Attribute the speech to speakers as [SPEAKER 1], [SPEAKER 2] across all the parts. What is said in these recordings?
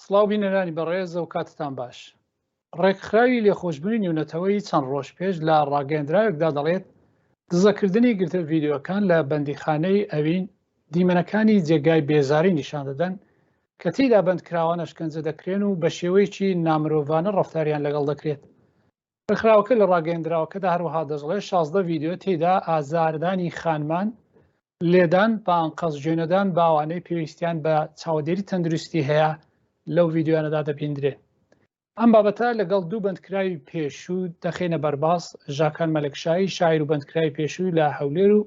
[SPEAKER 1] سڵاو بینەرانی بەڕێزە و کاتتان باش. ڕێکخراوی لێخۆشببوونی نێونەتەوەی چەند ڕۆژ پێش لە ڕاگەیەندراوێکدا دەڵێت دزەکردنی گرتە ڤیدیۆکان لە بەندیخانەی ئەوین دیمەنەکانی جێگای بێزاری نیشان دەدەن کە تێیدا بەندکراوانە شکنجە دەکرێن و بە شێوەیەکی نامرۆڤانە ڕەفتاریان لەگەڵ دەکرێت. ڕێکخراوەکە لە ڕاگەیەندراوەکەدا هەروەها دەژڵێت 16 ڤیدیۆ تێیدا ئازاردانی خانمان، لێدان بە ئەنقەزجێنەدان باوانەی پێویستیان بە چاودێری تەندروستی هەیە لەو ڤیدیۆیانەدا دەبیندرێت. ئەم بابەتە لەگەڵ دوو بەندکراوی پێشوو دەخێنە بەرباس، ژاکان مەلەکشایی شاعیر و بەندکراوی پێشووی لە هەولێر و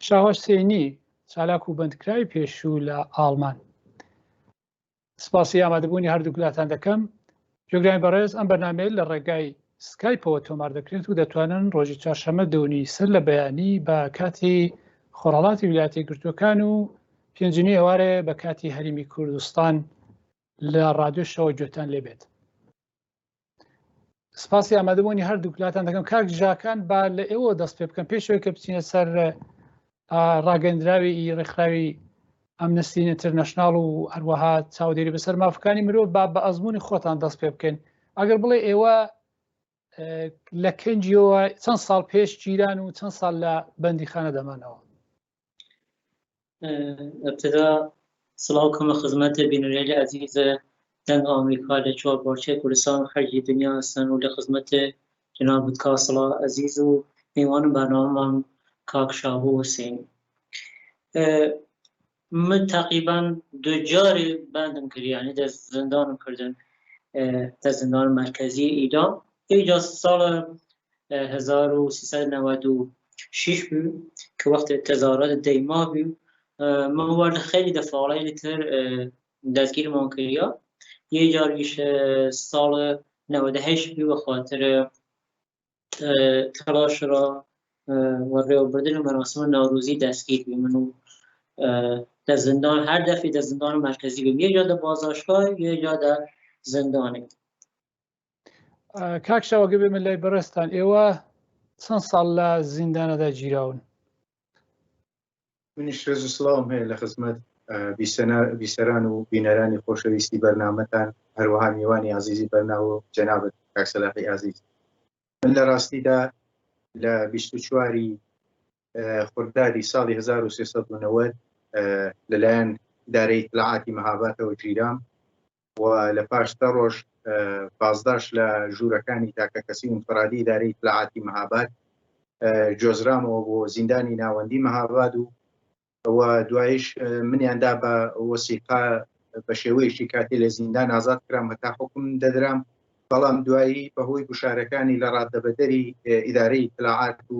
[SPEAKER 1] شاهۆش سێنی چالاک و بەندکراوی پێشوو لە ئاڵمان. سپاسی ئامادەبوونی هەردوو گولاتان دەکەم. جۆگرانی بەڕێز، ئەم بەرنامەیە لە ڕێگای سکایپەوە تۆمار دەکرێت و دەتوانن ڕۆژی چوارشەممە دەونی سەر لە بەیانی بە کاتی خۆڕەڵاتی ویلایەتە یەکگرتووەکان و پێنجنی ئێوارێ بە کاتی هەرێمی کوردستان لە ڕادیۆشەوە گوێتان لێبێت. سپاسی ئامادەبوونی هەردوو گولاتان دەکەم. کاک ژاکان، با لە ئێوە دەست پێ بکەم پێشەوەی کە بچینە سەر ڕاگەیەندراوی ڕێکخراوی ئەمنەستی ئینتەرنەشناڵ و هەروەها چاودێری بەسەر مافەکانی مرۆڤ با بە ئەزموونی خۆتان دەست پێ بکەین. ئەگەر بڵێ ئێوە لە کەنجیەوە چەند ساڵ پێش گیران و چەند ساڵ لە بەندیخانە دەمانەوە؟
[SPEAKER 2] ابتدا سڵاو کەمە خزمەتە بینەرێلی عەزیزە دەنگ ئەمریکا لە چوار بارچەی کوردستان خەرجی دنیا هەستن و لە خزمەتە جناب بتکا سڵا عەزیز و میوانم بەرنامەمان کاک شاهۆ حسێنی. من تقریبا دو جاری بندم کرد، یعنی در زندانم کردن، در زندان مرکزی ایران. اینجا سال 1396 بود که وقت تظاهرات دیما بود. من وارد خیلی دفعه تر دستگیر من کرد. یه جاریش سال 98 بود به خاطر تلاش را و ریو بردن مراسم نوروزی دستگیر بود. منو در زندان هر دفعه در زندان مرکزی بود، یه جا در بازداشتگاه یه جا در زندانه.
[SPEAKER 1] کاک شاوەگە بێمە لای بەڕێستان، ئێوە چەند ساڵ لە زیندانەدا گیراون؟
[SPEAKER 3] منیش ڕێز و سڵاوم هەیە لە خزمەت بیسەران و بینەرانی خۆشەویستی بەرنامەتان، هەروەها میوانی عەزیزی بەرناوە جەنابەت کاک سەلاحی عەزیز. من لە ڕاستیدا لە 24 خردادی ساڵی 1390 لەلایەن ئیدارەی ئیطلاعاتی مەهابادەوە گیرام و لە پاش 10 ڕۆژ بازداش لە ژوورەکانی تاکە کەسی ئینفرادی ئیدارەی ئیطلاعاتی مەهاباد جۆزرامەوە بۆ زیندانی ناوەندی مەهاباد و دوایش منیاندا بە وەسیقا بە شێوەیەکی کاتی لە زیندان ئازاد کرام هەتا حکم دەدرام، بەڵام دوایی بەهۆی گوشارەکانی لە ڕادەبەدەری ئیدارەی ئیطلاعات و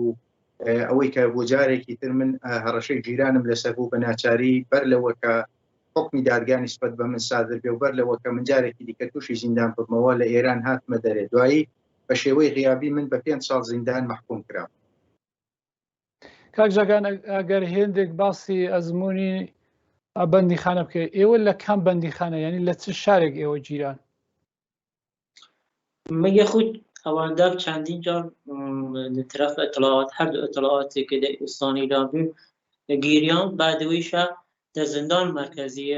[SPEAKER 3] ئەوەی کە بۆ جارێکی تر من هەڕەشەی جیرانم لەسەر بوو بە ناچاری بەر لەوە کە حکمی دادگانی سپەت بە من سادر بێ و بەر لەوە کە من جارێکی دیکە تووشی زیندان ببمەوە لە ئێران هاتمە دەرێ. دوایی بە شێوەی غیابی من بە 5 ساڵ زیندان مەحکوم کرام.
[SPEAKER 1] کاک ژاکان، ئەگەر هێندێک باسی ئەزموونی بەندیخانە بکەیت، ئێوە لە کام بەندیخانە، یعنی لە چ شارێک ئێوە گیران؟
[SPEAKER 2] مگه خود ئەوەندە چەندین جار لە طرف اطلاعات هەردوو اطلاعاتی کە لە ئێستان ئیران بوو گیریان، بعدەوەیشە در زندان مرکزی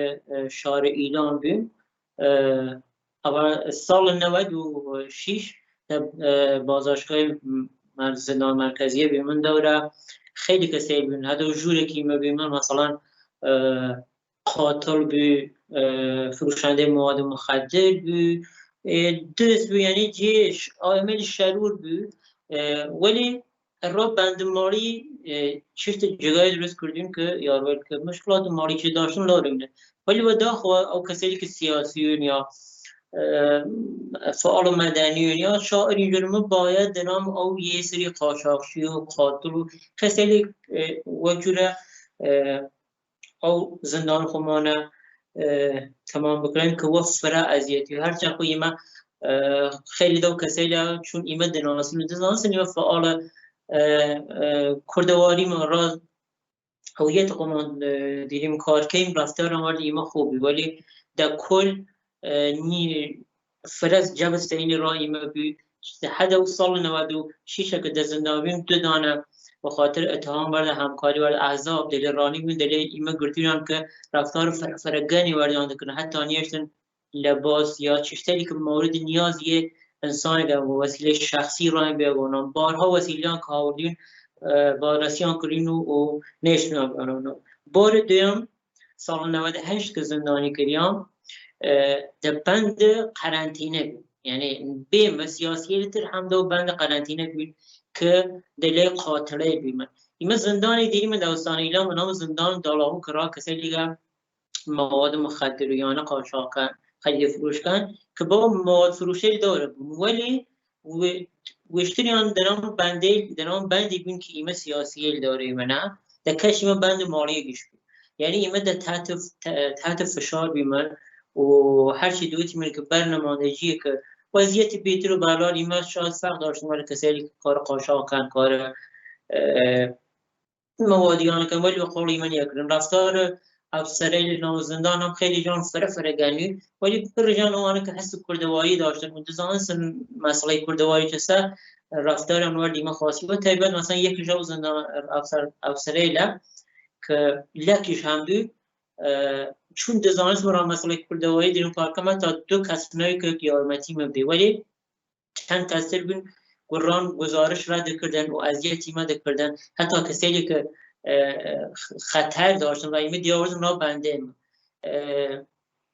[SPEAKER 2] شهر ایران بوم. سال 96 در بازداشتگاه زندان مرکزی بوم. من دوره خیلی کسی بودن، حتی جوری که ما بودن مثلا قاتل بود، فروشنده مواد مخدر بود، دزد بود، یعنی جیش عامل شرور بود. ولی را بندماری چیست جگای درست کردیم که یارول که مشکلات مالی که داشتن لاریم نه، ولی و داخل او کسایی که سیاسیون یا فعال مدنیون یا شاعرین جرم باید دنام او یه سری قاچاقچی و قاتل و کسایی وجوره او زندان خمانه تمام بکنیم که وفره ازیتی هرچند خوی ما خیلی دو کسایی چون ایمه دناناسی دزانسن یا فعال کردواری من راز هویت قمان دیدیم کار کردیم رفتار آمد ایما خوبی، ولی در کل نی فرز جبست این را ایما بود. حد و سال 96 که در زندان بیم دو دانه به خاطر اتهام برده همکاری برده احزاب دل رانی بین دل ایما گرتیران که رفتار فرگانی وردان کنه، حتی نیشتن لباس یا چیزی که مورد نیاز یه انسان که وسیله شخصی راه بیاورن بارها وسیله که آوردین وارسیان کرین و نشناگانان. بار دوم سال 98 که زندانی کردیم در بند قرنطینه بود، یعنی بیم سیاسی تر هم دو بند قرنطینه بود که دلیل خاطره بیم. این زندانی دیدیم داستان ایلام نام زندان دالاهو کرا کسی دیگه مواد مخدریانه قاچاق کن خرید فروش کن که با مواد فروشی داره بود، ولی وشتریان درام بندی بین که ایمه سیاسی داره ایمه نه در کش ایمه بند مالی گیش بود، یعنی ایمه در تحت فشار بیمن و هر چی دویتی من که برنماندگیه که وضعیت بیتر و برلار ایمه شاید فرق داشتن ولی کسی که کار قاچاق کن کار موادیانه کن ولی بخور ایمه نیکرن رفتار افسرای نامزندان هم خیلی جان فرگنی ولی پر جان آنها که حس کردوایی داشتن منتظران مسئله کردوایی چسته رفتار انوار دیمه خاصی و طبعا مثلا یک جا زندان افسرای لا که لکیش هم دو چون دزانست برای مسئله کردوایی دیرون کار کنم تا دو کسنایی که قیامتی مبدی ولی چند کسر بین قرآن گزارش را دکردن و اذیتی ما دکردن حتی کسی که خطر داشتن و ایمه دیاورزم را بنده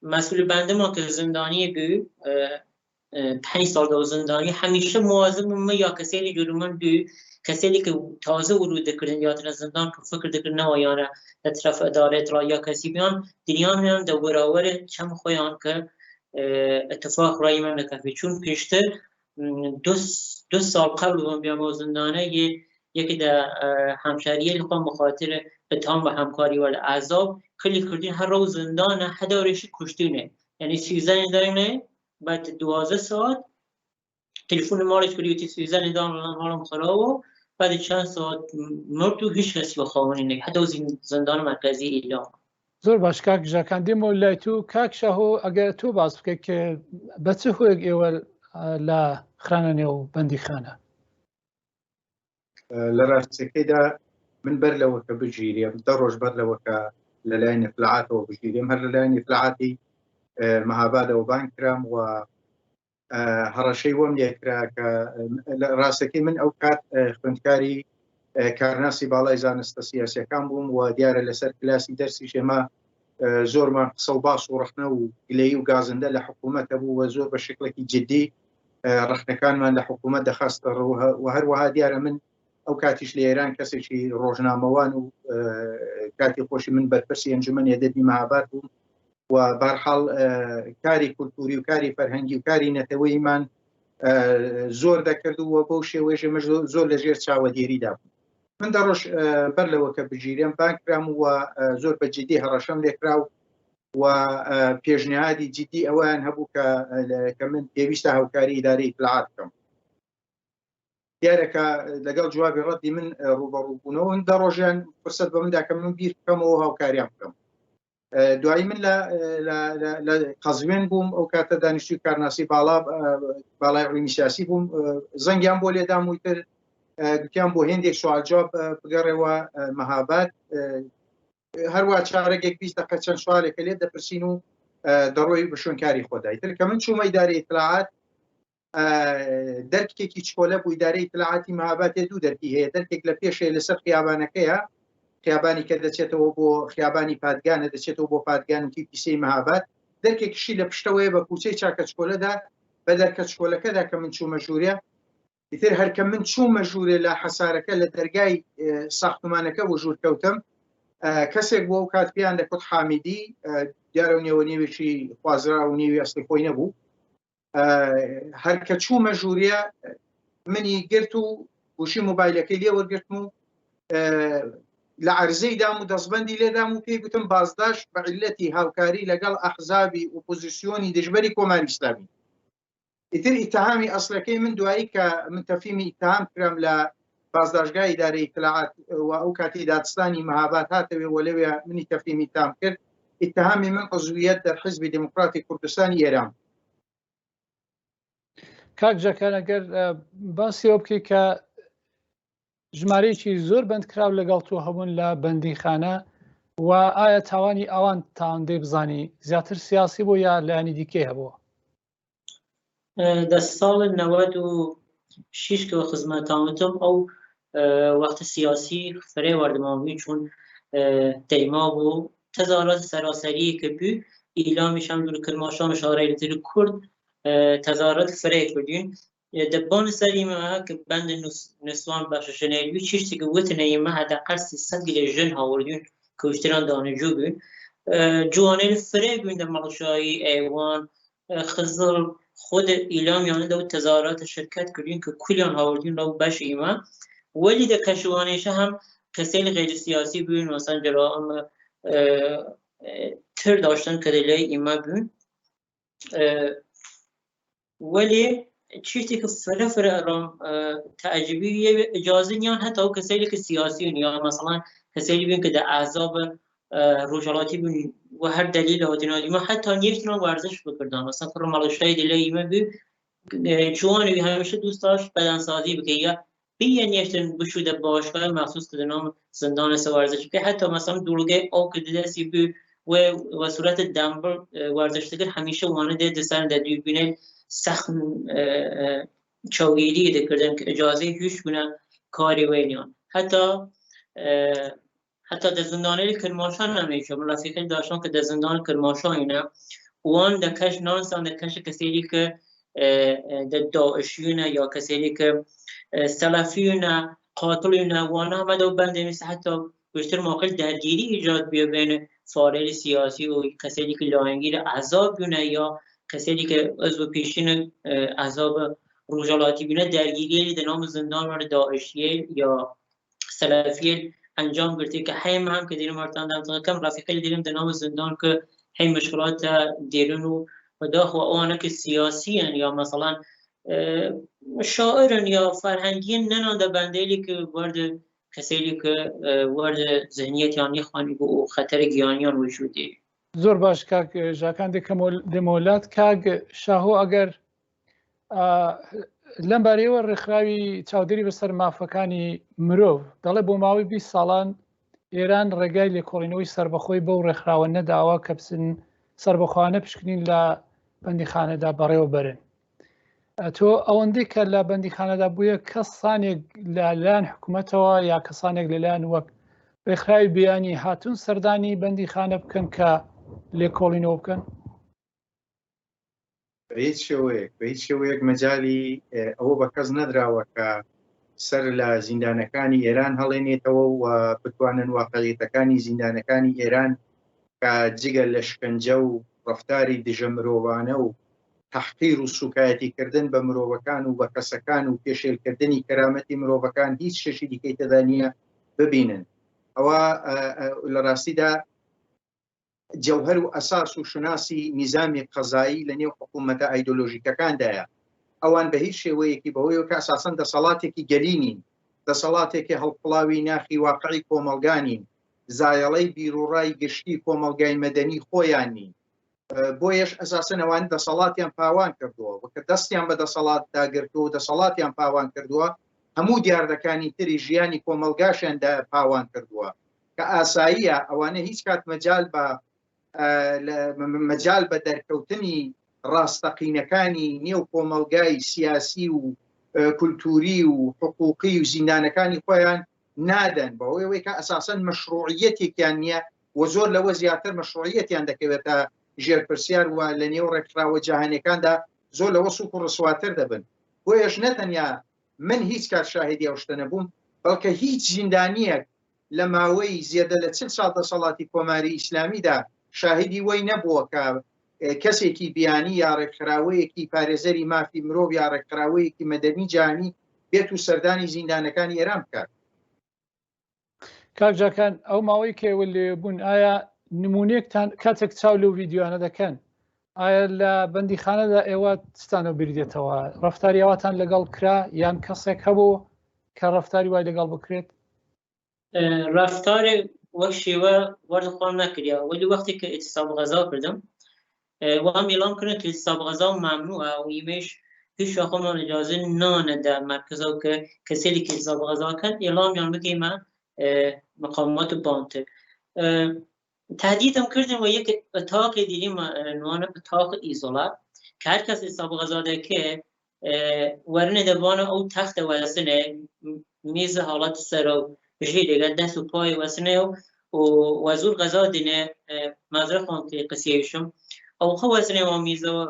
[SPEAKER 2] مسئول بنده ما که زندانی گو 5 سال دو زندانی همیشه مواظب ما یا کسی جلومن گو کسی که تازه ورود کردن یا در زندان که فکر دکردن و یا طرف ادارت را یا کسی بیان دنیا میان دوراور چم خویان که اتفاق رای من نکفی چون پیشتر 2 سال قبل بودم بیام زندانه یکی در همشهریه لخوام بخاطر اتهام و همکاری و عذاب کلی کردین هر روز زندان هدارشی کشتینه یعنی 13 دارینه بعد 12 ساعت تلفن مالش کردی و 13 دارم حالم خراب و بعد چند ساعت مرد و هیچ کسی بخوانی نه حتی زندان مرکزی ایلام.
[SPEAKER 1] زۆر باش کاک ژاکان دێمە لای تو کاک شاهۆ ئەگەر تۆ باس بکەیت کە بە چ هۆیەک ئێوە لە خرانە نێو بەندیخانە؟
[SPEAKER 3] لە ڕاستیەکەیدا من بەر لەوە کە بژیرێم 10 ڕۆژ بەر لەوە کە لەلایەن نەفلعاتەوە بژیرێم هەر لەلایەن نەفلعاتی مەهابادەوە بان کرام و هەڕەشەی وەم لێکرا کە ڕاستەکەی من ئەو کات خوێندکاری کارناسی باڵای زانستە سیاسیەکان بووم و دیارە لەسەر کلاسی دەرسی ژێمە زۆرمان قسە و باس و ڕخنە و گلەیی و گازندە لە حکوومەتە بوو و زۆر بە شکلێکی جدی ڕخنەکانمان لە حکوومەت دەخستە و هەروەها دیارە من ئەو کاتیش لە ئێران کەسێکی ڕۆژنامەوان و کاتی خۆشی من بەرپرسی ئەنجومەن ئەدەبی مەهاباد بووم و بەرحاڵ کاری کولتوری و کاری فەرهەنگی و کاری نەتەوەیمان زۆر دەکردووە بەو شێوەیەژێمە زۆر لەژێر چاوەدێریدا بوو. من دەڕۆژ بەر لەوە کە بژیرێم بانکرام و زۆر بە جدی هەڕەشەم لێکراو و پێشنیادی جدی ئەویان هەبوو کە من پێویستە هاوکاری ئیدارەی اطلاعات بکەم. دیارەکە لەگەڵ جوابی ڕەدی من ڕوبەڕووبوونەوە من 10 ڕۆژیان فرسەت بە مندا کە من بیر بکەمەوە هاوکاریان بکەم. دوایی من لە قەزوێن بووم ئەو کاتە دانیشتوی کارناسی باڵای علمی سیاسی بووم زەنگیان بۆ لێدام وتر گوتیان بۆ هێندێک سوال جواب بگەڕێەوە مەهاباد هەروە چارەگێک 20 دقیقە چەند سوالێکە لێ دەپرسین و دەڕۆی بە شوێنکاری خۆدای تر کە من چوومە ئیدارەی اطلاعات دەرکێکی چکۆلە بوو ئیدارەی اطلاعاتی مەهاباد دوو دەرکی هەیە دەرکێک لە پێشێ لەسەر خیابانەکەیە خیابانی کە دەچێتەوە بۆ خیابانی پادگانە دەچێتەوە بۆ پادگانکی پیسەی مەهاباد دەرکێکیشی لە پشتەوەیە بە کوچەی چاکە چکۆلەدا بە دەرکە چکۆلەکەدا کە من چوومە ژوورێ ئیتر هەرکە من چوومە ژوورێ لە حەسارەکە لە دەرگای ساختمانەکە بۆ ژوورکەوتم کەسێک بۆ ئەو کات پێیان دەکوت حامیدی دیارە نێوە نێوێکی خوازرا و نێوی ئەسلی خۆی نەبوو هەرکە چوومە ژوورێ منی گرت و گوشی مۆبایلەکەی لێ وەرگرتم و لە عەرزەی دام و دەستبەندی لێدام و پێی گوتم بازداشت بە عیلەتی هاوکاری لەگەڵ ئەحزابی ئۆپۆزیسیۆنی دژبەری کۆماری ئیسلامی ئیتر ئیتهامی ئەسڵەکەی من دوایی کە من تەفیمی ئیتهام کرام لە بازداشتگای ئیدارەی اطلاعات و ئەو کاتی دادستانی مەهاباد هاتەوێ و لەوێ منی تەفیمی ئیتهام کرد ئیتهامی من عضویەت در حزبی دموکراتی کوردستانی ئێران.
[SPEAKER 1] کاک ژاکان ئەگەر باسیەوە بکەیت کە ژمارەیەکی زۆر بەندکراو لەگەڵ تۆ هەبوون لە بەندیخانە و ئایا تاوانی ئەوان تاوان دەی بزانی زیاتر سیاسی بوو یا لایانی دیکەی هەبووە؟
[SPEAKER 2] در سال 96 که خدمت آمدم او وقت سیاسی فره واردمامی چون تیما و تظاهرات سراسری که بی اعلامیش هم دور کرماشان شارع لتر کرد تظاهرات فره کردین دبان سری ما که بند نسوان بخششنیلوی چیشتی که وطنه ما حداقل 300 گل جن هاوردین که اشتران دانشجو بین جوانه فره بین در مقشایی ایوان خزر خود ایلام یعنی دو تظاهرات شرکت کردین که کلیان هاوردین رو بش ایما ولی در کشوانیش هم کسیل غیر سیاسی بین مثلا جرائم تر داشتن که دلیل ایما بین ولی چیزی که فره ارام تعجبی اجازه نیان حتی او کسیلی که سیاسی یا مثلا کسیلی بین که در احزاب روجالاتی بین و هر دلیل هاتینالی ما حتی نیفتنا ورزش بکردن مثلا که مالشای دلیل ایمه بی جوانی همیشه دوست داشت بدنسازی بکه یا بیه نیفتن بشوده باشگاه مخصوص که نام زندان ورزش که حتی مثلا دورگه او که دستی بی و صورت دنبر ورزش دگر همیشه وانه ده دستان ده دیوبینه سخن چاوگیری دکردن که اجازه هیچ گونه کاری وینیان حتی در زندانه کرماشان نمیشه من رفیقی داشتم که در زندان کرماشان اینه وان دکش نانستان دکش کسیلی که در داعشیونه یا کسیلی که سلفیونه قاتلونه وانا همه دو بنده مثل حتی بیشتر موقع درگیری ایجاد بیا بین فاعل سیاسی و کسیلی که لاینگیر عذاب بونه یا کسیلی که عضو پیشین عذاب روجالاتی بونه درگیری در نام زندان ورد داعشیه یا سلفیه انجام گرفته که هم که دیرم مرتان دم کم رفیقی دیرم در نام زندان که هم مشکلات دیرون و داخل آنها که سیاسی هن یا مثلا شاعرن یا فرهنگی ننان در بندهلی که ورد کسیلی که ورد ذهنیت یعنی خوانی و خطر گیانیان وجودی
[SPEAKER 1] زۆر باش کاک ژاکان دەمۆلات کاک شاهۆ ئەگەر لەم بارەیەوە ڕێکخراوی چاودێری بەسەر مافەکانی مرۆڤ دەڵێ بۆ ماوەی 20 ساڵان ئێران ڕێگای لێکۆڵینەوەی سربەخۆی بەو ڕێکخراوە نەداوە کە بچن سربەخۆوانە پشکنین لە بەندیخانەدا بەڕێوە بەرن. تۆ ئەوەندەی کە لە بەندیخانەدا بووە کەسانێک لەلایەن حکوومەتەوە یا کەسانێک لەلایەن وەک ڕێکخراوی بیانی هاتوون سەردانی بەندیخانە بکەن کە لێکۆڵینەوە بکەن؟
[SPEAKER 3] بە هیچ شێوەیەک مەجالی ئەوە بە کەس نەدراوە کە سەر لە زیندانەکانی ئێران هەڵێنێتەوە و بتوانن واقعیەتەکانی زیندانەکانی ئێران کە جگە لە شکنجە و ڕەفتاری دژە مرۆڤانە و تحقیر و سوکایەتیکردن بە مرۆڤەکان و بە کەسەکان و پێشێلکردنی کەرامەتی مرۆڤەکان هیچ شەشی دیکەی تێدا نییە ببینن. ئەوە لە ڕاستیدا جەوهەر و ئەساس و شناسی نیزامی قەزایی لە نێو حکوومەتە ئایدۆلۆژیکەکاندایە. ئەوان بە هیچ شێوەیەکی بەهۆیەوە کە ئەساسەن دەسەڵاتێکی گەلینین، دەسەڵاتێکی هەڵقڵاوی ناخی واقعی کۆمەلگانین، زایەڵەی بیرروڕای گشتی کۆمەلگای مەدەنی خۆیان نین. بۆیەش ئەساسەن ئەوان دەسەڵاتیان پاوان کردووە وەکە دەستیان بە دەسەڵات داگرتووە دەسەڵاتیان پاوان کردووە هەموو دیاردەکانی تری ژیانی کۆمەلگاشیاندا پاوان کردووە کە ئاساییە ئەوانە هیچ کات مەجال بە دەرکەوتنی ڕاستەقینەکانی نێو کۆمەلگای سیاسی و کولتوری و حقوقی و زیندانەکانی خۆیان نادەن بەهۆیەوەی کە ئەساسەن مەشروعیەتێکیان نییە و زۆر لەوە زیاتر مەشروعیەتیان دەکەوێتە ژێرپرسیار و لە نێو ڕێکخراوە جیهانیەکاندا زۆر لەوە سووک و ڕسواتر دەبن. بۆیەش نەتەنیا من هیچ کات شاهدی ئەو شتە نەبووم بەڵکە هیچ زیندانیەک لە ماوەی زیادە لە 40 ساڵ دەسەڵاتی کۆماری ئیسلامیدا شاهدی وەی نەبووە کە کەسێکی بیانی یا ڕێکخراوەیەکی پارێزەری مافی مرۆڤ یا ڕێکخراوەیەکی مەدەنی جیهانی بێت و سەردانی زیندانەکانی ئێران بکات.
[SPEAKER 1] کاک ژاکان ئەو ماوەی کێوە لێبوون ئایا نمونەیەکتان کاتێک چاو لەو ڤیددیوانە دەکەن ئایا لە بەندیخانەدا ئێوە چتانە بیردێتەوە ڕەفتاری ئەواتان لەگەڵ کرا یان کەسێک هەبوو کە ڕەفتاری وای لەگەڵ بکرێت؟
[SPEAKER 2] ڕەفتارێک وەک شێوە وەردەخۆم نەکردیا وەلی وەختی کە ئێتیساب غەزا کردم وام اعلام کردن که اعتصاب غذا ممنوعه و ایمش هیچ خودمان اجازه نانه در مرکزا که کسی که اعتصاب غذا کرد اعلام یان بگیم مقامات بانته تهدیدم کردن و یک اتاق دیدیم نوان اتاق ایزولا که هر کس حساب غذا که ورنه دبان او تخت واسنه میز حالت سر و جیده دست و پای واسنه و وزور غذا دینه مزرعه خون که قصیهشم او خو واسنه و میزه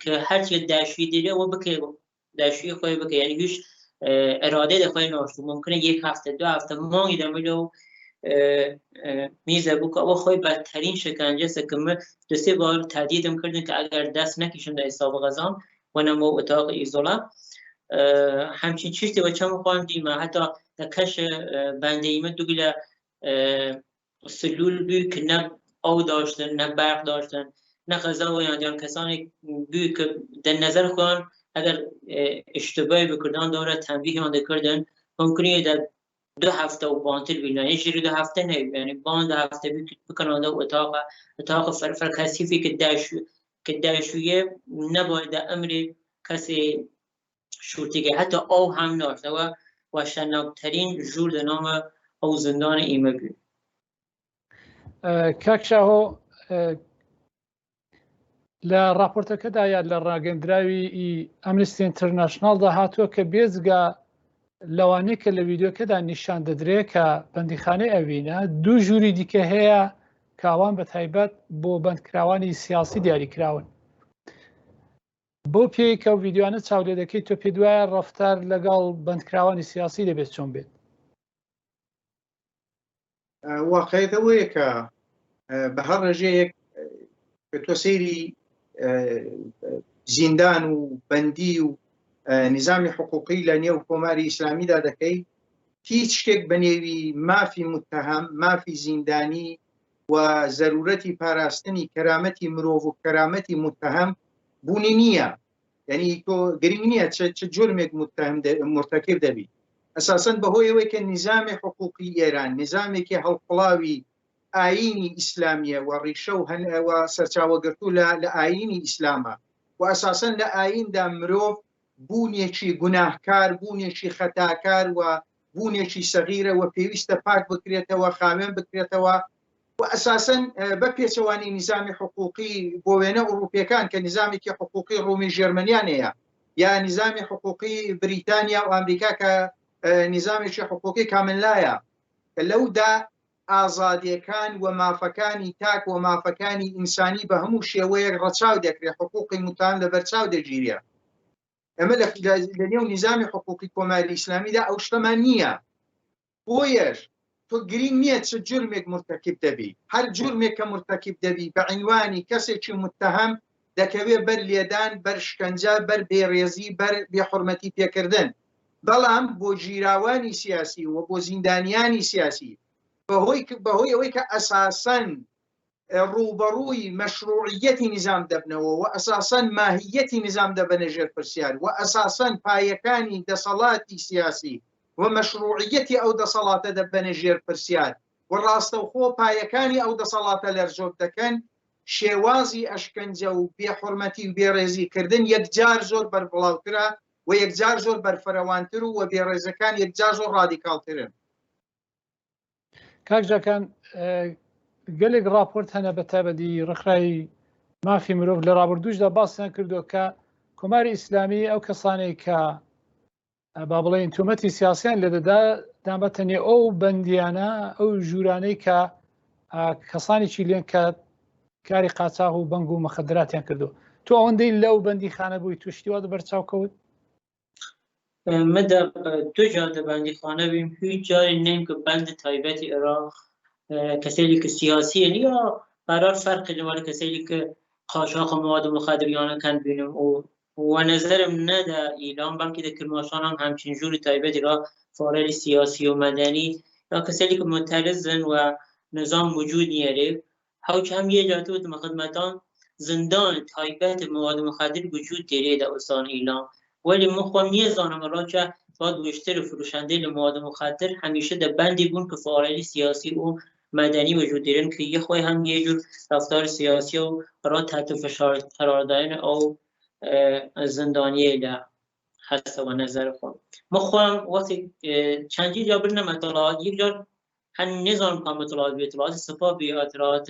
[SPEAKER 2] که هر چی داشتی دیده و بکه داشتی خوی بکه یعنی هیچ اراده دخوای ناشته ممکنه یک هفته 2 هفته مانگی دمیلو میزه بکه و خوی بدترین شکنجه سکمه 2-3 بار تهدیدم کردن که اگر دست نکشم در حساب غذام و نمو اتاق ایزولا همچین چیزی و چم خواندیم حتی کش بنده ایمه دوگل سلول بی که نه او داشتن نه برق داشتن نه غذا و یعنی کسانی بی که در نظر خواهن اگر اشتباهی بکردن داره تنبیه هنده کردن ممکنه در 2 هفته و بانتر بینن یه جوری 2 هفته نه یعنی باند 2 هفته بکنن در اتاق فرکسیفی که داشویه نباید امر کسی شورتیگه حتی او هم ناشته و شنابترین جور در نام او زندان ایمه بید.
[SPEAKER 1] کاکشاهو لراپۆرتەکەدا یا لە ڕاگەندراوی ئەمنستی ئینتەرناشناڵدا هاتووە کە بێجگە لەوانەیە کە لە ڤیدیۆکەدا نیشان دەدرێت کە بەندیخانەی ئەڤینە 2 ژووری دیکە هەیە کاوان بە تایبەت بۆ بەندکراوانی سیاسی دیاریکراون. بۆ پێی کە ڤیددیوانە چاودێ دەکەیت تۆ پێ دوایە ڕەفتار لەگەڵ بەندکراوانی سیاسی دەبێت چۆن بێت؟
[SPEAKER 3] واقعیتەوەیە کە بە هەر ڕێژەیەک کە تۆ سەیری زیندان و بەندی و نظامی حقوقی لە نێو کۆماری ئیسلامیدا دەکەی هیچ شتێک بە نێوی مافی متهم مافی زیندانی و ضرورەتی پاراستنی کەرامەتی مرۆڤ و کەرامەتی متهم بوونی نییە یعنی تۆ گرنگ نییە چ جرمێک مرتەکب دەبی ئەساسەن بەهۆی ئەوەی کە نظامی حقوقی ئێران نظامێکی هەڵقڵاوی ئاینی ئیسلامیە و ڕیشە و هەنەوە سەرچاوەگرتوو لە ئاینی ئیسلامە و ئەساسەن لە ئایندا مرۆڤ بوونێکی گوناهکار بوونێکی خەتاکار و بوونێکی سەغیرە و پێویستە پاک بکرێتەوە خاوێن بکرێتەوە و ئەساسەن بە پێچەوانی نظامی حقوقی بۆ وێنە ئوروپیەکان کە نظامێکی حقوقی ڕوومی ژێرمەنیان هەیە یا نظامی حقوقی بریتانیا و ئەمریکا کە نظامێکی حقوقی کاملایە کە لەودا ئازادیەکان و مافەکانی تاک و مافەکانی ئینسانی بە هەموو شێوەیەک ڕەچاو دەکرێت حقوقی متهم لە بەرچاو دەگیرێت. ئەمە لە نێو نظامی حقوقی کۆماری ئیسلامیدا ئەو شتەمان نییە بۆیەش تۆ گرنگ نییە چ جرمێک مرتەکب دەبی هەر جرمێک کە مرتەکب دەبی بە عنوانی کەسێکی متهم دەکەوێت بەر لێدان بەر شکنجە بەر بێڕێزی بەر بێحورمەتی پێکردن بەڵام بۆ ژیراوانی سیاسی و بۆ زیندانیانی سیاسی بەهۆی ئەوەی کە ئەساسەن ڕوبەڕووی مەشروعیەتی نظام دەبنەوە و ئەساسەن ماهیەتی نظام دەبنە ژێر پرسیار و ئەساسەن پایەکانی دەسەڵاتی سیاسی و مەشروعیەتی ئەو دەسەڵاتە دەبنە ژێر پرسیار و ڕاستەوخۆ پایەکانی ئەو دەسەڵاتە لەرزۆک دەکەن شێوازی ئەشکەنجە و بێحورمەتی و بێڕێزیکردن یەکجار زۆر بەربڵاوترە و یەکجار زۆر بەرفەرەوانتر و بێڕێزەکان یەکجار زۆر ڕادیکاڵترن.
[SPEAKER 1] کاکجاکان گەلێک راپۆرت هەنە بە تایبەتی ڕێکخراوی مافی مرۆڤ لە ڕابردووشدا باسییان کردو کە کۆماری ئیسلامی ئەو کەسانەی کە با بڵێن تومەتی سیاسیان لێدەدا دامەتەنێ ئەو بەندیانە ئەو ژوورانەی کە کەسانێکی لێن کە کاری قاچاق و بەنگ و مەخدراتیان کردو تۆ ئەوەندەی لەو بەندیخانە بووی توشتیوا بەرچاوکەوت؟
[SPEAKER 2] مدە 2 جار لە بەندیخانە بوویم هیچ جاری نیم کە بەند تایبەتی عێراق کەسێکی کە سیاسیە یا قرار فەرقی لەوەرە کەسێکی کە قاچاق مواد مخدریانەکان بینم و نظرم نەدا ئیلان بەڵکی دە کرماشان همچین ژووری تایبەتی را فارەلی سیاسی و مەدەنی یا کەسێکی کە متەرزن و نظام وجود نیەرێ هەوچ هەم یە جاتوتمە خدمەتان زندان تایبەت مواد مخدر وجود دێرێ لە ئوستان ئیلان ولی من خۆم نیەزانم ڕاکە با دوشتر فروشنده لمواد مخدر همیشه در بندی بون که فعالی سیاسی و مدنی وجود دارن که یه خوی هم یه جور رفتار سیاسی و را تحت فشار قرار دادن او زندانیه له هست و نظر خود ما خواهم وقتی چندی جا برنم اطلاعات یک جار هن نظام كان اطلاعات باطلاعات سپاه بی اطلاعات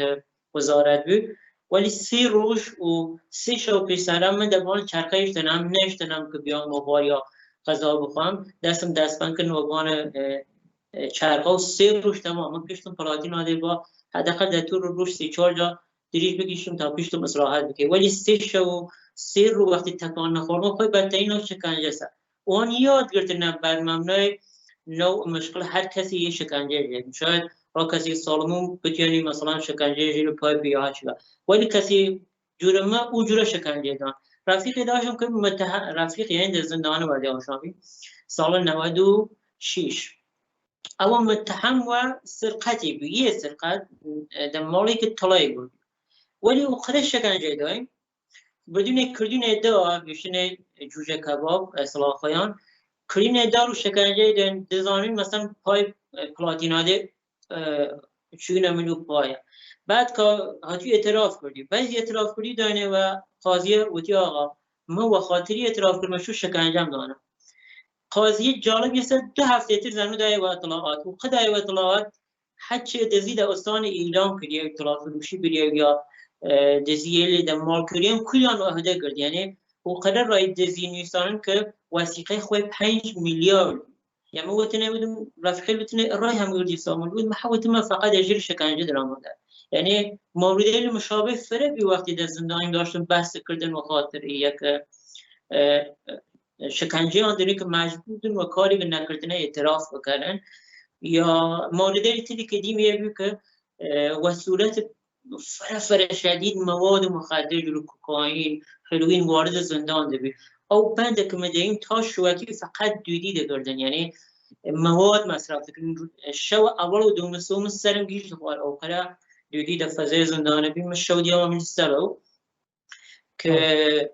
[SPEAKER 2] وزارت بود ولی 3 روز و 3 شب پیش سرم من دبان چرخه اشتنم نشتنم که بیام موبایل یا غذا بخورم دستم دستبند کردم وگان چرخه و 3 روز تمام کشتم پلاتیناده با حداقل در طول روز 3-4 جا دریج بکشم تا پیشتم استراحت بکنم ولی 3 شب و 3 روز وقتی تکان نخوردم خود بدترین نوع شکنجه است اون یاد گرفتن بر مبنای نوع مشکل هر کسی یه شکنجه دید شاید را کسی سالمون بتونی مثلا شکنجه جلو پای بیاه شده ولی کسی جرمه او جور شکنجه دان رفیقی داشتم که رفیق یعنی در زندان وردی آشامی سال 96 اول متهم و سرقتی بود یه سرقت در مالی که طلایی بود ولی او خود شکنجه دایم بدون کردن ادعا گشتن جوجه کباب اصلاح خیان کردن ادعا رو شکنجه دایم دزانین مثلا پای پلاتیناده چون منو پایه بعد که هاتوی اعتراف کردی بعضی اعتراف کردی دانه و قاضیه وتی آقا ما و خاطری اعتراف کردم شو شکنجم دانم قاضیه جالب یه سر 2 هفته تر زنو دای و اطلاعات و خدای و اطلاعات حتی دزید استان اعلام کردی اطلاعات فروشی بری یا دزیل در مال کردیم کلیان عهده کرد یعنی او قدر رای دزی نیستان که وثیقه خوی 5 میلیارد یعنی وقتی بودم رفیقی بتونه رای هم گردی سامون بود محوت ما فقط اجر شکنجه درآمده یعنی موردی مشابه فرقی وقتی در زندان داشتم بحث کردن و خاطر یک شکنجه آن داری که مجبور بودن و کاری به نکردن اعتراف بکنن یا موردی تیلی که دیمیه که وصولت فرفر شدید مواد مخدر جلو کوکائین هروئین وارد زندان دبی او بنده که مدهیم تا شوکی فقط دودی دگردن یعنی مواد مصرف دکن شو اول و دوم سوم سرم گیش خوار او کرا دودی در فضای زندان بیم شو دیام من سرو که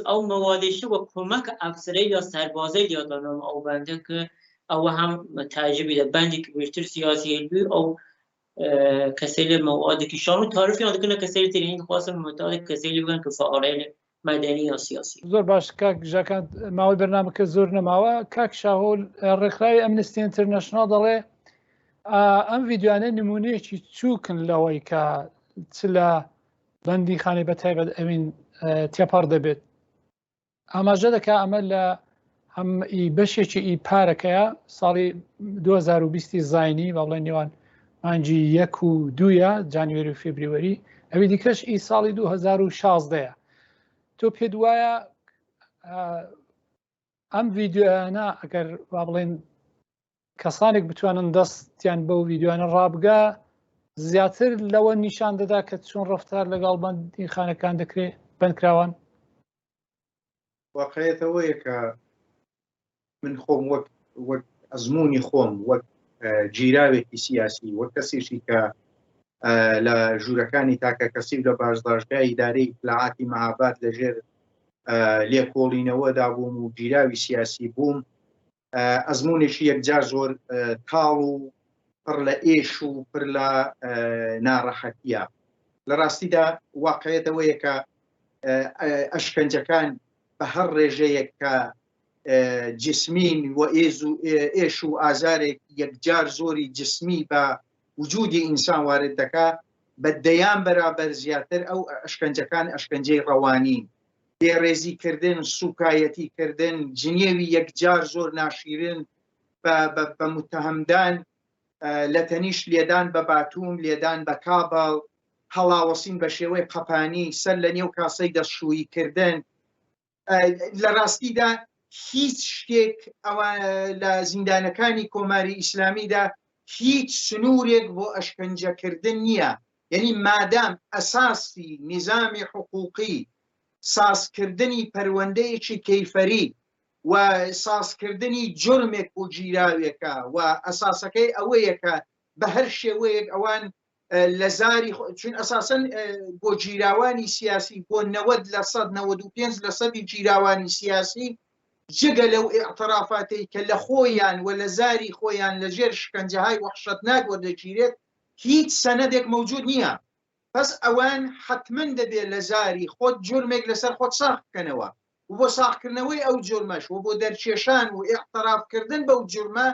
[SPEAKER 2] او موادش و کمک افسره یا سربازه یا دانم او بنده که او هم تعجبی ده بندی که بیشتر سیاسی بی او کسیل مواد که شامل تعریفی آن کنه کسیل ترین خواستم متعلق کسیلی بگن که فعال مدنی یا سیاسی
[SPEAKER 1] زور باش کاک جاکان ماوی برنامه که زور نماوه کاک شاهول رخای امنستی انترنشنال داره ام ویدیوانه نمونه چی چوکن لوی که تلا بندی خانی بتایبد امین تیپار دبید اما جدا که عمل هم ای بشه چی ای پارکه سالی 2020 زاینی و بلای نیوان مانجی 1 و 2 جانوری و فبروری اوی دیکش ای سالی 2016 تو پێدوایە ئەم ڤیددیوانە ئەگەر وا بڵێن کەسانێک بتوانن دەستیان بەو ڤیددیوانە ڕابگا زیاتر لەوە نیشان دەدا کە چۆن ڕەفتار لەگەڵ بەندیخانەکان دەکرێت بەندکراوان
[SPEAKER 3] واقعیتەوەیە کە من خۆم وەک ئەزمموی خۆم وەک گیراوێکی سیاسی وەک کەسێکی کە لە ژوورەکانی تاکە کەسیب لە باشداشتگای ئیدارەی پلاعاتی مەهاباد لەژێر لێکۆڵینەوەدا بووم و گیراوی سیاسی بووم ئەزممونێکی یەکجار زۆر تاڵ و پڕ لە ئێش و پڕ لە ناڕەحەتیە لە ڕاستیدا واقعیتەوەیە کە ئەشکەنجەکان بە هەر ڕێژەیەک کە جسمین و ئێش و ئازارێک یەکجار زۆری جسمی بە وجودی ئینسان وارد دەکا بەدەیان بەرابەر زیاتر ئەو ئەشکەنجەکان ئەشکەنجەی ڕەوانین بێڕێزیکردن سوکایەتیکردن جنێوی یەکجار زۆر ناشیرن بە متەهەمدان لە تەنیشت لێدان بە باتوم لێدان بە کابڵ هەڵاوەسین بە شێوەی قەپانی سەر لە نێو کاسەی دەستشوویکردن لە ڕاستیدا هیچ شتێک ئەوە لە زیندانەکانی کۆماری ئیسلامیدا هیچ سنوورێک بۆ ئەشکەنجەکردن نییە یعنی مادام ئەساسی نظامی حقوقی سازکردنی پەروەندەیەکی کەیفەری و سازکردنی جرمێک بۆ گیراوێکە و ئەساسەکەی ئەوەیە کە بە هەر شێوەیەک ئەوان لە زاری چون ئەساسەن بۆ گیراوانی سیاسی بۆ 95% گیراوانی سیاسی جگە لەو ئێعترافاتی کە لە خۆیان و لە زاری خۆیان لەژێر شکنجەهای وەحشەتناک وەردەگیرێت هیچ سەنەدێک موجود نییە پس ئەوان حتمەن دەبێت لە زاری خۆت جرمێک لەسەر خۆت ساخ بکەنەوە و بۆ ساخکردنەوەی ئەو جرمەش و بۆ دەرکێشان و ئێعترافکردن بەو جرمە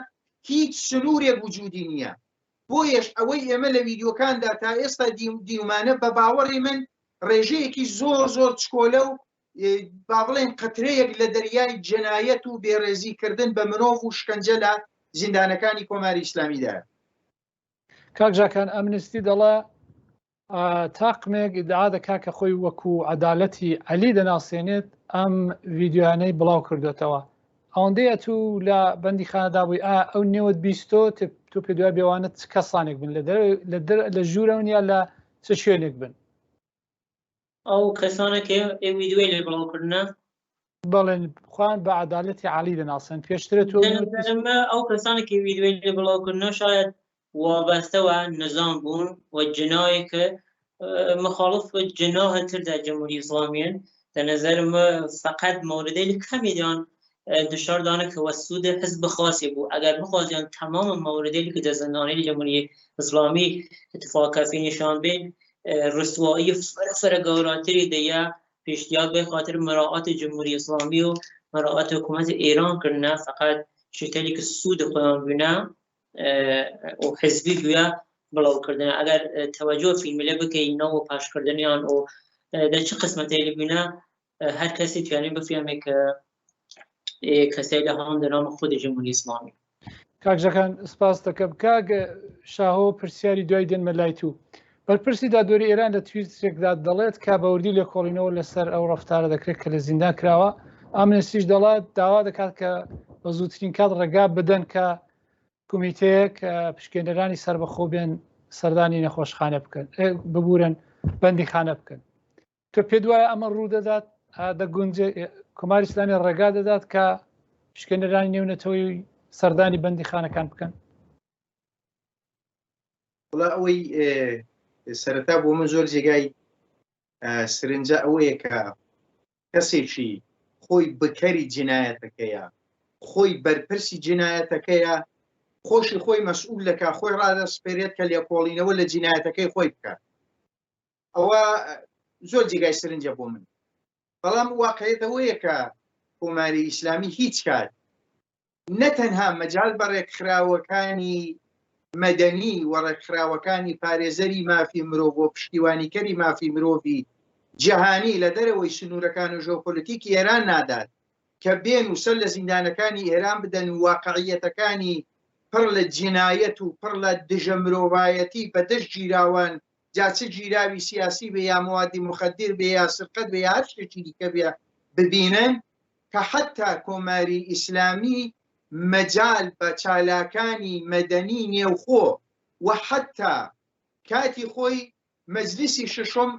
[SPEAKER 3] هیچ سنوورێک وجودی نییە بۆیەش ئەوەی ئێمە لە ڤیدیۆکاندا تا ئێستا دیومانە بە باوەڕی من ڕێژەیەکی زۆر زۆر چکۆلە و با بڵێن قەترەیەک لە دەریای جەنایەت و بێڕێزیکردن بە مرۆڤ و شکنجە لە زیندانەکانی کۆماری ئیسلامیدا.
[SPEAKER 1] کاک ژاکان ئەمنستی دەڵێ تاقمێک ئیدعا دەکا کە خۆی وەکو عەدالەتی عەلی دەناسێنێت ئەم ڤیدیۆانەی بڵاو کردوێتەوە. ئەوەندەیە تو لە بەندیخانەدا بووی ئەو نێوت بیستۆ تو پێ دوای بێوانە چ کەسانێک بن لە ژوورەون یا لە چ شوێنێک بن؟
[SPEAKER 2] ئەو کەسانێکە ئێ ڤیدیۆی لێ بڵاوکردنە
[SPEAKER 1] بەڵێن خوان بە عەدالەتی عەلی دەناسن پێشترێت
[SPEAKER 2] ئەو کەسانێکی ڤیدیۆی لێ بڵاوکردنە شاید وابەستەوە نظام بوون و جنایەکە مخالف جناح تر در جمهوری اسلامی در نظر ما فقط موردی کمیدان دچار دانه که وسود حزب خاصی بود. اگر بخواستن تمام موردی که در زندانی جمهوری اسلامی اتفاق کافی نشان بین رسوایی فرگاراتری دیا پیشنهاد به خاطر مراعات جمهوری اسلامی و مراعات حکومت ایران کردن فقط شکلی که سود خودم بینه و حزبی گویا بلاو کردن. اگر توجه فیلم لی بکنی نو پاش کردنیان و در چه قسمتی لی بینه هر کسی توانی بفهمه که کسی لهم در نام خود جمهوری اسلامی.
[SPEAKER 1] کاک ژاکان سپاس دەکەم. کاک شاهۆ پرسیاری دوای دێنمە لای تو. بەرپرسی دادوەری ئێران لە تویترێکدا دەڵێت کە بەوردی لێکۆڵینەوە لەسەر ئەو ڕەفتارە دەکرێت کە لە زیندان کراوە. ئامنستیش دەڵێت داوا دەکات کە بە زووترین کات ڕێگا بدەن کە کۆمیتەیەک پشکێنەرانی سربەخۆ بێن سەردانی نەخۆشخانە بکەن ببورن بەندیخانە بکەن. تۆ پێ دوایە ئەمە ڕوو دەدات دەگونجێ کۆماری ئیسلامی ڕێگا دەدات کە پشکێنەرانی نێونەتەوەی سەردانی بەندیخانەکان بکەن؟
[SPEAKER 3] وڵا ئەوەی سەرەتا بۆ من زۆر جێگای سرنجە ئەوەیە کە کەسێکی خۆی بکەری جینایەتەکەیە خۆی بەرپرسی جینایەتەکەیە خۆشی خۆی مەسئول لەکە خۆی ڕادەسپێرێت کە لێکۆڵینەوە لە جینایەتەکەی خۆی بکات. ئەوە زۆر جێگای سرنجە بۆ من. بەڵام واقعیەتەوەیە کە کۆماری ئیسلامی هیچ کات نەتەنها مەجال بە ڕێکخراوەکانی مەدەنی و ڕێکخراوەکانی پارێزەری مافی مرۆڤ و پشتیوانیکەری مافی مرۆڤی جیهانی لە دەرەوەی سنوورەکان و ژۆپۆلیتیکی ئێران نادات کە بێن و سەر لە زیندانەکانی ئێران بدەن و واقعیەتەکانی پڕ لە جینایەت و پڕ لە دژە مرۆڤایەتی بە دەست گیراوان جاچە گیراوی سیاسی بێ یا موادی مخدر بێ یا سرقەت بێ یا هەر شتێکی دیکە بێ ببینن کە حتا کۆماری ئیسلامی مەجال بە چالاکانی مەدەنی نێوخۆ و حتا کاتی خۆی مەجلیسی ششم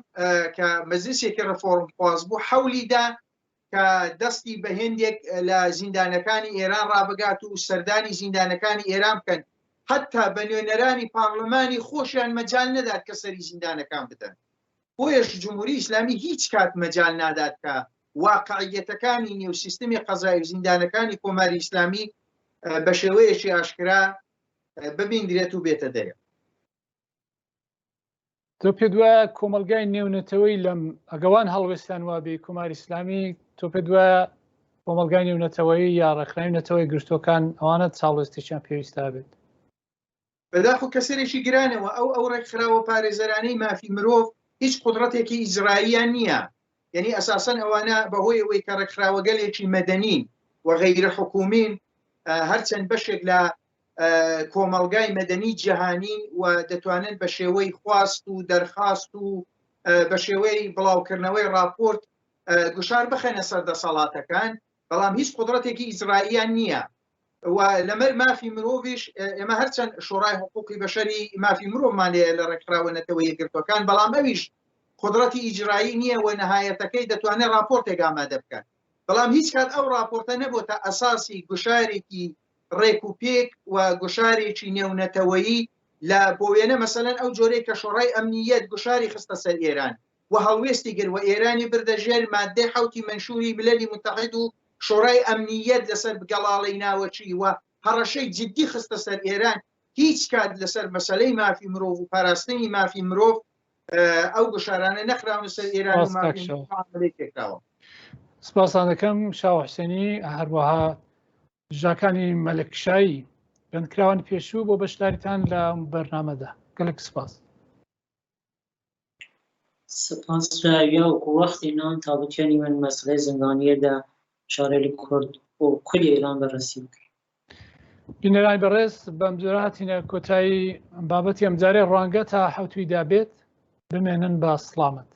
[SPEAKER 3] کە مەجلیسێکی ڕەفۆرم خواز بوو حەولیدا کە دەستی بە هێندێک لە زیندانەکانی ئێران ڕابگات و سەردانی زیندانەکانی ئێران بکەن حتا بە نوێنەرانی پارلەمانی خۆشیان مەجال نەدات کە سەری زیندانەکان بدەن. بۆیەش جمهوری ئیسلامی هیچ کات مەجال نادات کە واقعیەتەکانی نێو سیستمی قەزایی زیندانەکانی کۆماری ئیسلامی بە شێوەیەکی ئاشکرا ببیندرێت و بێتە دەرێ.
[SPEAKER 1] تۆ پێ دوایە کۆمەلگای نێونەتەوەی لەم ئەگەوان هەڵوێستان وابێ کۆماری ئیسلامی تۆ پێ دوایە کۆمەلگای نێونەتەوەی یا ڕێکخراوی نەتەوەی گرتوەکان ئەوانە چاڵوێستێکیان پێویستە بێت؟
[SPEAKER 3] بەداخۆ کەسێکی گرانەوە ئەو ڕێکخراوە پارێزەرانەی مافی مرۆڤ هیچ قودرەتێکی ئیزرائیلیان نییە. یعنی ئەساسەن ئەوانە بەهۆی ئەوەی کە ڕێکخراوەگەلێکی مەدەنی و غەیرە حکومین هەرچەند بەشێک لە کۆمەلگای مەدەنی جیهانی و دەتوانن بە شێوەی خواست و دەرخاست و بە شێوەی بڵاوکردنەوەی راپۆرت گوشار بخەنە سەر دەسەڵاتەکان بەڵام هیچ قودرەتێکی ئیزرائیلیان نییە. و لەمەر مافی مرۆڤیش ئێمە هەرچەند شۆڕای حقوقی بەشەری مافی مرۆڤمان لێ لە ڕێکخراوە نەتەوەی گرتوەکان بەڵام ئەویش قودرەتی ئیجرایی نییە و نەهایەتەکەی دەتوانێت راپۆرتێک ئامادە بکات. بەڵام هیچ کات ئەو راپۆرتە نەبووتە ئەساسی گوشارێکی ڕێک و پێک و گوشارێکی نێونەتەوەیی لە بۆ وێنە مەسەلەن ئەو جۆرەی کە شۆڕای ئەمنیەت گوشاری خستە سەر ئێران و هەڵوێستی گر و ئێرانی بردەژێر مادەی حوتی منشوری ملەلی متحید و شۆڕای ئەمنیەت لەسەر بگەڵاڵەی ناوەچی و هەڕەشەی جدی خستە سەر ئێران هیچ کات لەسەر مەسەلەی مافی مرۆڤ و پاراستنی مافی مرۆڤ ئەو گوشارانە نەخراونە سەر ئێران و مافی تێکراوە.
[SPEAKER 1] سپاسان دەکەم شاو حسێنی هەروەها ژاکانی مەلەکشایی بەندکراوانی پێشوو بۆ بەشداریتان لە بەرنامەدا. گەلێک سپاس.
[SPEAKER 2] سپاس راویا و وقتی نان تابوتیانی من مسئله زندانیه دا شارێلی کورد و کولی ایران بررسی بکەین.
[SPEAKER 1] بینەرانی بەڕێز بەم جۆرە هاتینە کۆتایی بابەتی ئەمجارێ ڕەنگە تا حەوتوی دابێت بمێنن بە سڵامەت.